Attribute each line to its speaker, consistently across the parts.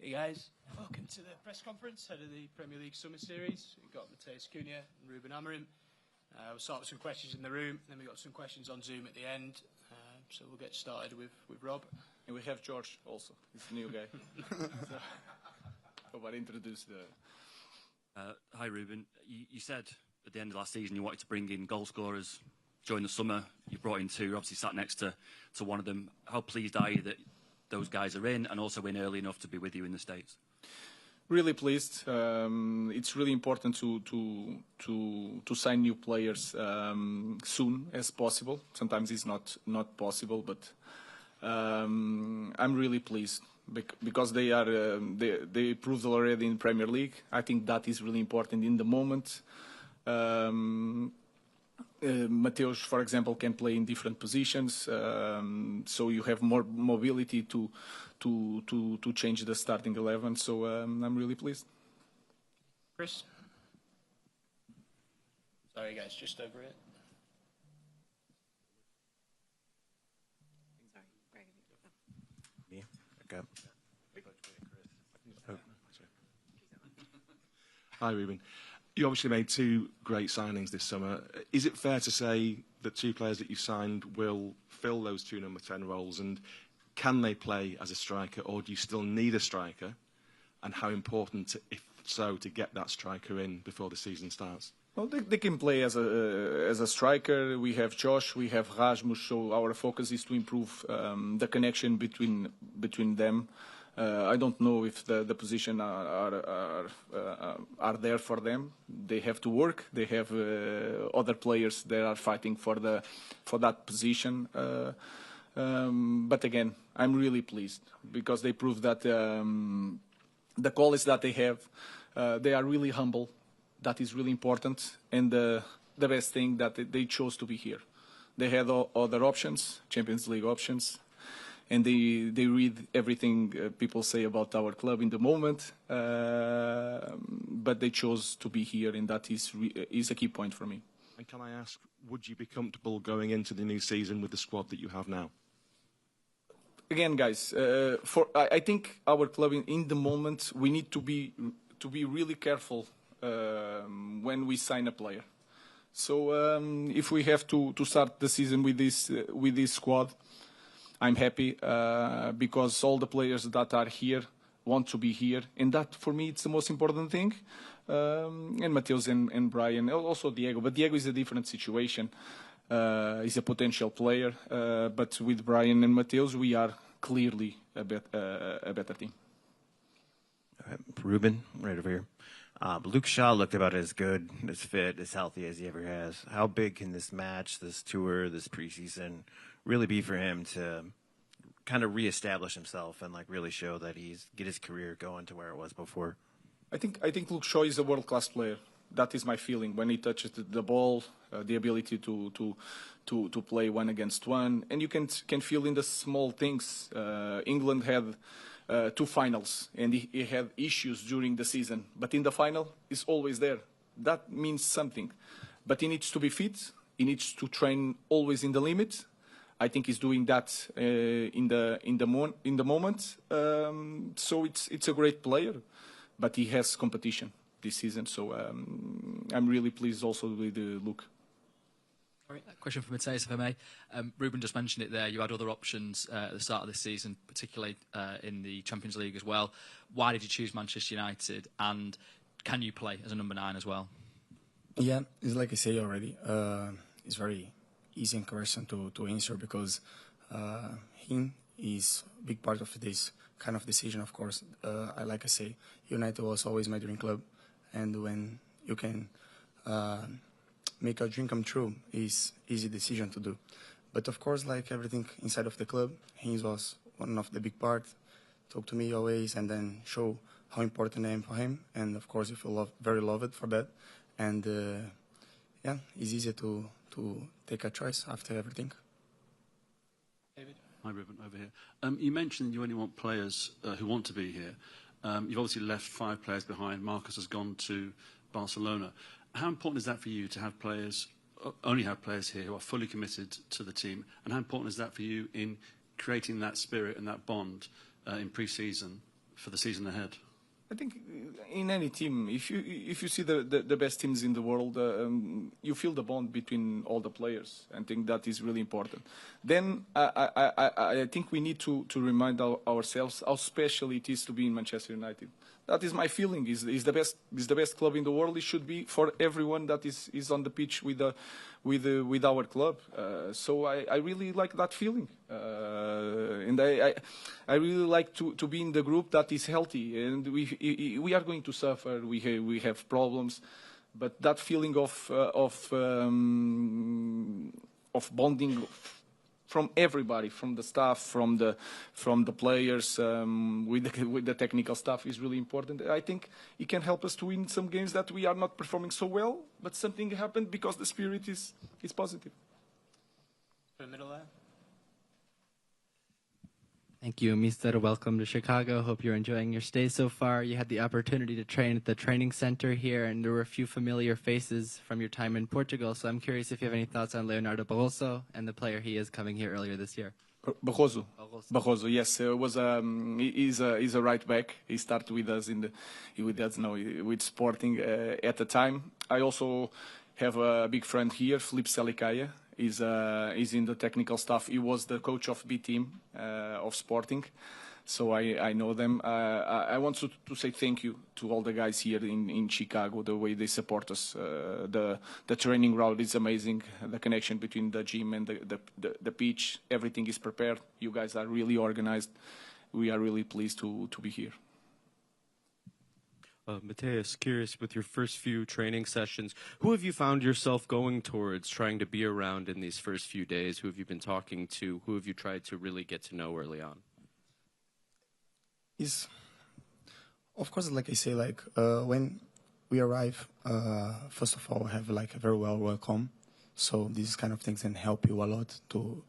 Speaker 1: Hey guys, welcome to the press conference ahead of the Premier League Summer Series. We've got Matheus Cunha and Ruben Amorim. We'll start with some questions in the room, then we've got some questions on Zoom at the end. So we'll get started with Rob.
Speaker 2: And we have George also. He's a new guy. So, I'll introduce the...
Speaker 3: Hi Ruben, you said at the end of last season you wanted to bring in goal scorers during the summer. You brought in two, you're obviously sat next to one of them. How pleased are you that those guys are in and also in early enough to be with you in the States?
Speaker 2: Really pleased. It's really important to sign new players soon as possible. Sometimes it's not possible, but I'm really pleased because they proved already in Premier League. I think that is really important in the moment. Matheus, for example, can play in different positions, so you have more mobility to change the starting 11. So I'm really pleased.
Speaker 1: Chris? Sorry guys, just over it.
Speaker 4: Me? Okay. Hi, Ruben. You obviously made two great signings this summer. Is it fair to say that two players that you signed will fill those two number 10 roles, and can they play as a striker, or do you still need a striker? And how important, if so, to get that striker in before the season starts?
Speaker 2: Well, they can play as a striker. We have Josh, we have Rasmus, so our focus is to improve the connection between them. I don't know if the position are there for them. They have to work. They have other players that are fighting for that position. But again, I'm really pleased because they prove that the qualities that they have, they are really humble. That is really important. And the best thing that they chose to be here. They had other options, Champions League options. And they read everything people say about our club in the moment, but they chose to be here, and that is a key point for me.
Speaker 4: And can I ask, would you be comfortable going into the new season with the squad that you have now?
Speaker 2: Again, guys, I think our club in the moment we need to be really careful when we sign a player. So if we have to start the season with this squad, I'm happy because all the players that are here want to be here, and that for me it's the most important thing. And Matheus and Brian, also Diego, but Diego is a different situation. He's a potential player, but with Brian and Matheus we are clearly a better team.
Speaker 5: Ruben, right over here. Luke Shaw looked about as good, as fit, as healthy as he ever has. How big can this match, this tour, this preseason really be for him to kind of reestablish himself and like really show that get his career going to where it was before?
Speaker 2: I think Luke Shaw is a world-class player. That is my feeling when he touches the ball, the ability to play 1 against 1, and you can feel in the small things. England had 2 finals, and he had issues during the season, but in the final, he's always there. That means something. But he needs to be fit. He needs to train always in the limit. I think he's doing that in the moment. So it's a great player, but he has competition this season. So I'm really pleased also with Luke.
Speaker 6: All right, a question for Matheus, if I may. Ruben just mentioned it there. You had other options at the start of this season, particularly in the Champions League as well. Why did you choose Manchester United? And can you play as a number 9 as well?
Speaker 7: Yeah, it's like I say already. It's very easy in question to answer because him is a big part of this kind of decision, of course. Like I say, United was always my dream club, and when you can make a dream come true, is easy decision to do. But of course, like everything inside of the club, he was one of the big part. Talk to me always, and then show how important I am for him. And of course, you feel very loved for that. And yeah, it's easy to take a choice after everything.
Speaker 1: David?
Speaker 8: Hi, Ruben, over here. You mentioned you only want players who want to be here. You've obviously left 5 players behind. Marcus has gone to Barcelona. How important is that for you to have players, only have players here who are fully committed to the team? And how important is that for you in creating that spirit and that bond in pre-season for the season ahead?
Speaker 2: I think in any team, if you see the best teams in the world, you feel the bond between all the players. I think that is really important. Then I think we need to remind ourselves how special it is to be in Manchester United. That is my feeling. Is the best club in the world. It should be for everyone that is on the pitch with our club. So I really like that feeling, and I really like to be in the group that is healthy. And we are going to suffer. We have problems, but that feeling of bonding from everybody, from the staff, from the players, with the technical staff is really important. I think it can help us to win some games that we are not performing so well, but something happened because the spirit is positive.
Speaker 1: In the middle there.
Speaker 9: Thank you, Mr. Welcome to Chicago. Hope you're enjoying your stay so far. You had the opportunity to train at the training center here, and there were a few familiar faces from your time in Portugal. So I'm curious if you have any thoughts on Leonardo Barroso and the player he is coming here earlier this year.
Speaker 2: Barroso, yes, he's a right back. He started with us with Sporting at the time. I also have a big friend here, Felipe Salicaya. He's in the technical staff. He was the coach of B team of Sporting, so I know them. I want to say thank you to all the guys here in Chicago. The way they support us, the training route is amazing. The connection between the gym and the pitch, everything is prepared. You guys are really organized. We are really pleased to be here.
Speaker 10: Mateus, curious, with your first few training sessions, who have you found yourself going towards, trying to be around in these first few days? Who have you been talking to? Who have you tried to really get to know early on?
Speaker 7: Of course, like I say, when we arrive, first of all, have a very well welcome. So these kind of things can help you a lot to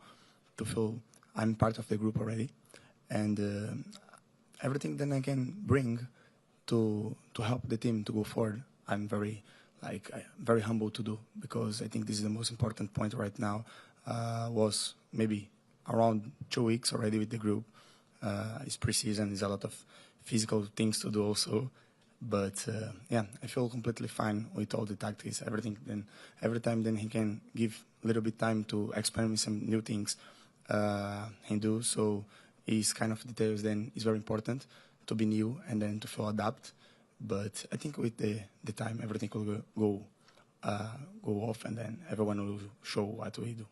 Speaker 7: feel I'm part of the group already, and everything then I can bring to help the team to go forward. I'm very humble to do, because I think this is the most important point right now. Was maybe around 2 weeks already with the group. It's preseason, there's a lot of physical things to do also, but yeah, I feel completely fine with all the tactics, everything. Then every time then he can give a little bit time to experiment some new things he do. So his kind of details then is very important to be new and then to feel adapt. But I think with the time, everything will go off, and then everyone will show what we do.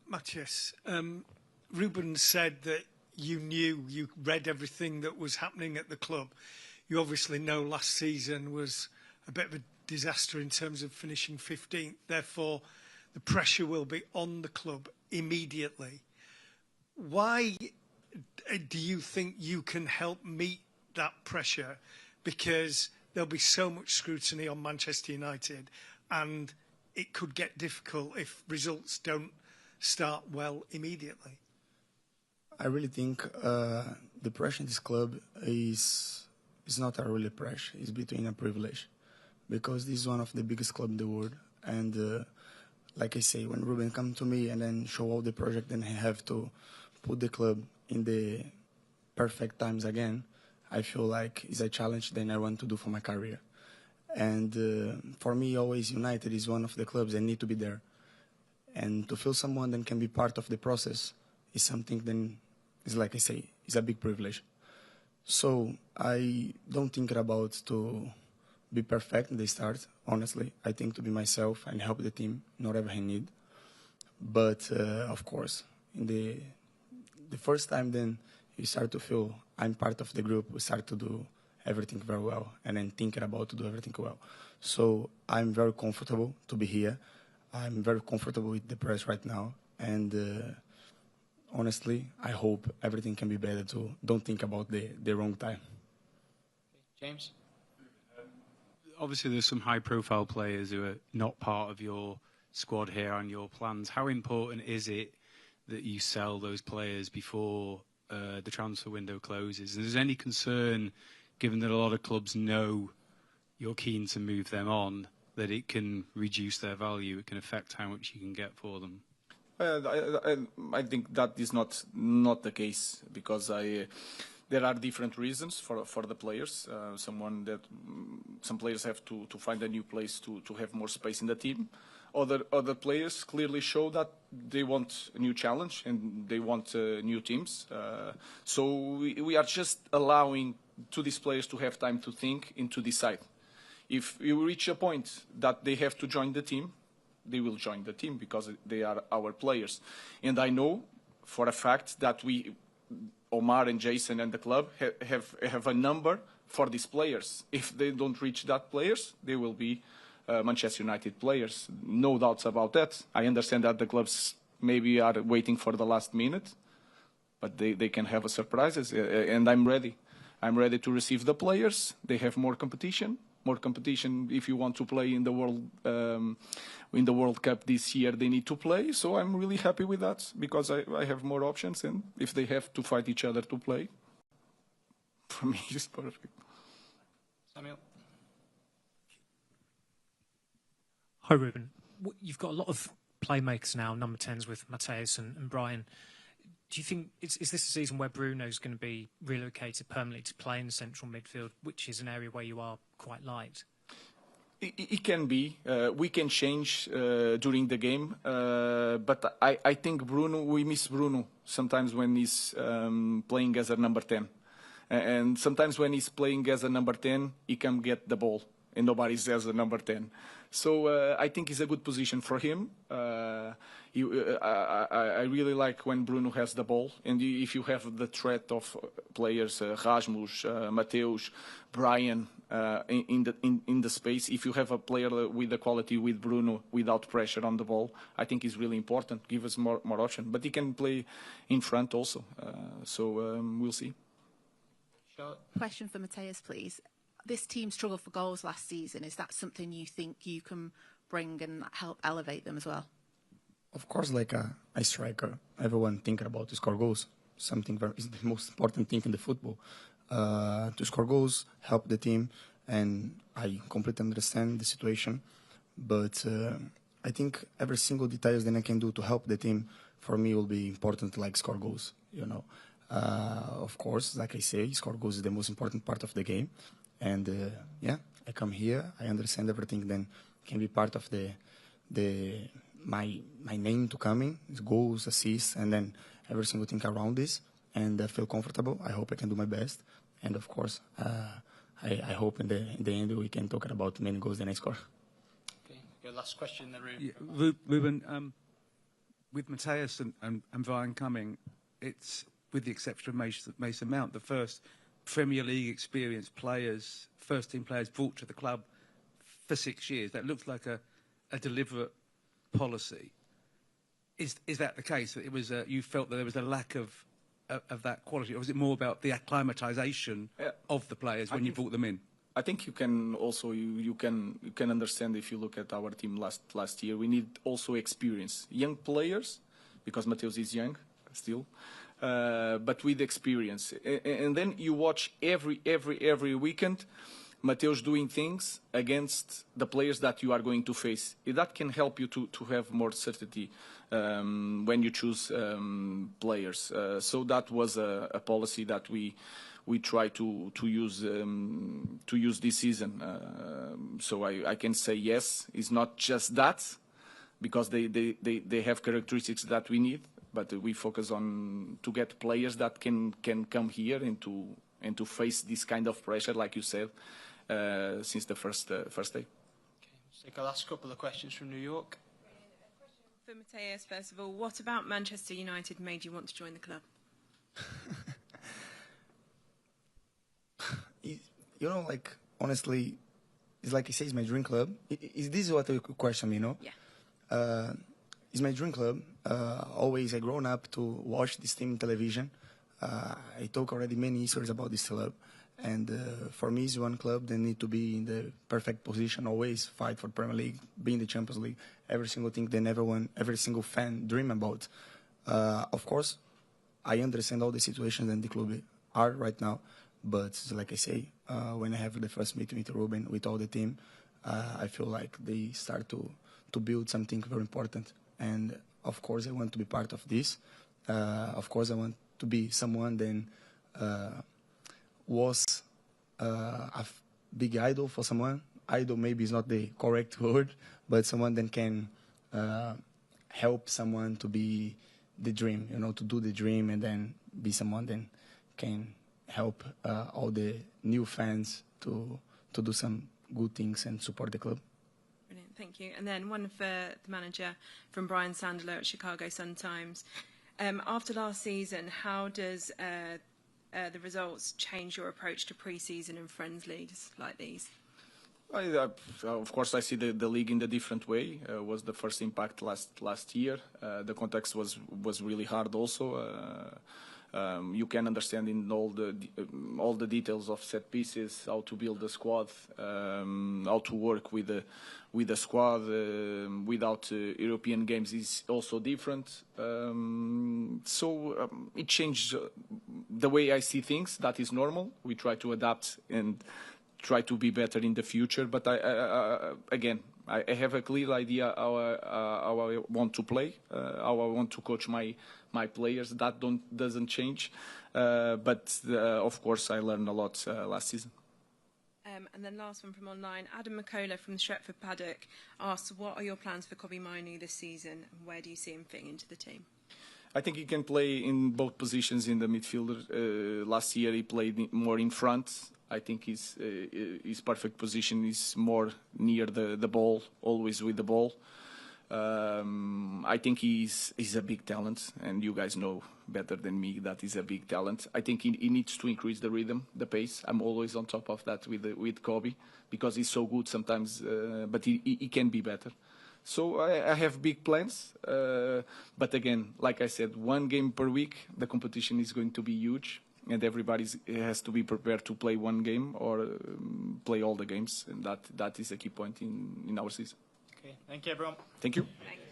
Speaker 11: Matthias, Ruben said that you read everything that was happening at the club. You obviously know last season was a bit of a disaster in terms of finishing 15th. Therefore, the pressure will be on the club immediately. Why do you think you can help meet that pressure? Because there'll be so much scrutiny on Manchester United, and it could get difficult if results don't start well immediately.
Speaker 7: I really think the pressure in this club is not a really pressure. It's between a privilege, because this is one of the biggest clubs in the world. And like I say, when Ruben come to me and then show all the project, then I have to put the club in the perfect times again, I feel like it's a challenge that I want to do for my career. And for me, always United is one of the clubs that need to be there. And to feel someone that can be part of the process is something then, is like I say, is a big privilege. So I don't think about to be perfect in the start, honestly. I think to be myself and help the team in whatever I need. But of course, in the first time then you start to feel I'm part of the group, we start to do everything very well and then thinking about to do everything well. So I'm very comfortable to be here. I'm very comfortable with the press right now. And honestly, I hope everything can be better too. Don't think about the wrong time.
Speaker 1: James?
Speaker 12: Obviously, there's some high-profile players who are not part of your squad here and your plans. How important is it that you sell those players before the transfer window closes? And is there any concern, given that a lot of clubs know you're keen to move them on, that it can reduce their value, it can affect how much you can get for them?
Speaker 2: I think that is not the case, because there are different reasons for the players. Some players have to find a new place to have more space in the team. Other players clearly show that they want a new challenge and they want new teams. So we are just allowing to these players to have time to think and to decide. If you reach a point that they have to join the team, they will join the team because they are our players. And I know for a fact that Omar and Jason and the club have a number for these players. If they don't reach that players, they will be Manchester United players. No doubts about that. I understand that the clubs maybe are waiting for the last minute, but they can have a surprises. And I'm ready. I'm ready to receive the players. They have more competition. More competition. If you want to play in the World Cup this year, they need to play. So I'm really happy with that because I have more options, and if they have to fight each other to play, for me it's perfect.
Speaker 1: Samuel.
Speaker 13: Hi, Ruben. You've got a lot of playmakers now, number 10s with Mateus and Brian. Do you think, is this a season where Bruno's going to be relocated permanently to play in the central midfield, which is an area where you are quite light?
Speaker 2: It can be. We can change during the game. But I think we miss Bruno sometimes when he's playing as a number 10. And sometimes when he's playing as a number 10, he can get the ball. And nobody says the number 10. So I think it's a good position for him. I really like when Bruno has the ball. And if you have the threat of players, Rasmus, Mateus, Brian, in the space, if you have a player with the quality with Bruno without pressure on the ball, I think it's really important. Give us more option. But he can play in front also. So we'll see.
Speaker 14: Question for Mateus, please. This team struggled for goals last season. Is that something you think you can bring and help elevate them as well?
Speaker 7: Of course, like a striker, everyone thinking about to score goals. Something is the most important thing in the football. To score goals, help the team, and I completely understand the situation. But I think every single details that I can do to help the team, for me, will be important, like score goals, you know. Of course, like I say, score goals is the most important part of the game. And yeah, I come here, I understand everything, then can be part of my name to coming, goals, assists, and then every single thing around this. And I feel comfortable. I hope I can do my best. And of course, I hope in the end we can talk about many goals than I score.
Speaker 1: Okay, your last question in the room.
Speaker 15: Yeah, Ruben, with Mateus and Brian coming, it's, with the exception of Mason Mount, the first Premier League experienced players, first-team players brought to the club for 6 years. That looks like a deliberate policy. Is that the case? That it was you felt that there was a lack of that quality, or was it more about the acclimatisation of the players when you brought them in?
Speaker 2: I think you can also you can understand if you look at our team last year. We need also experience, young players, because Mateus is young still. But with experience, and then you watch every weekend Mateus doing things against the players that you are going to face. That can help you to have more certainty when you choose players. So that was a policy that we try to use this season. So I can say yes. It's not just that, because they have characteristics that we need. But we focus on to get players that can come here and to face this kind of pressure, like you said, since the first day.
Speaker 1: Okay, let's take our last couple of questions from New York.
Speaker 16: For Mateus, first of all, what about Manchester United made you want to join the club?
Speaker 7: You know, like, honestly, it's like I say, it's my dream club. Is this what you question me, you know?
Speaker 16: Yeah.
Speaker 7: It's my dream club. Always I grown up to watch this team on television. I talk already many stories about this club. And for me, it's one club that need to be in the perfect position, always fight for Premier League, be in the Champions League, every single thing that every single fan dream about. Of course, I understand all the situations that the club are right now. But like I say, when I have the first meeting with Ruben, with all the team, I feel like they start to build something very important. And of course, I want to be part of this. Of course, I want to be someone then was a big idol for someone. Idol maybe is not the correct word, but someone that can help someone to be the dream, to do the dream, and then be someone that can help all the new fans to do some good things and support the club.
Speaker 16: Brilliant, thank you. And then one for the manager from Brian Sandler at Chicago Sun-Times. After last season, how does the results change your approach to pre-season and friends leagues like these?
Speaker 2: Of course, I see the league in a different way. Was the first impact last year. The context was really hard also. You can understand in all the details of set pieces, how to build a squad, how to work with the squad without European games is also different. So it changed the way I see things. That is normal. We try to adapt and try to be better in the future. But again, I have a clear idea how I want to play, how I want to coach my players. That doesn't change. But of course, I learned a lot last season.
Speaker 16: And then last one from online, Adam McCullough from the Stretford Paddock asks, what are your plans for Kobbie Mainoo this season, and where do you see him fitting into the team?
Speaker 2: I think he can play in both positions in the midfielder. Last year he played more in front. I think his perfect position is more near the ball, always with the ball. I think he's a big talent, and you guys know better than me that he's a big talent. I think he needs to increase the rhythm, the pace. I'm always on top of that with Kobbie, because he's so good sometimes, but he can be better. So I have big plans, but again, like I said, one game per week, the competition is going to be huge, and everybody has to be prepared to play one game or play all the games, and that is a key point in our season.
Speaker 1: Okay, thank you everyone.
Speaker 2: Thank you.
Speaker 16: Thank you.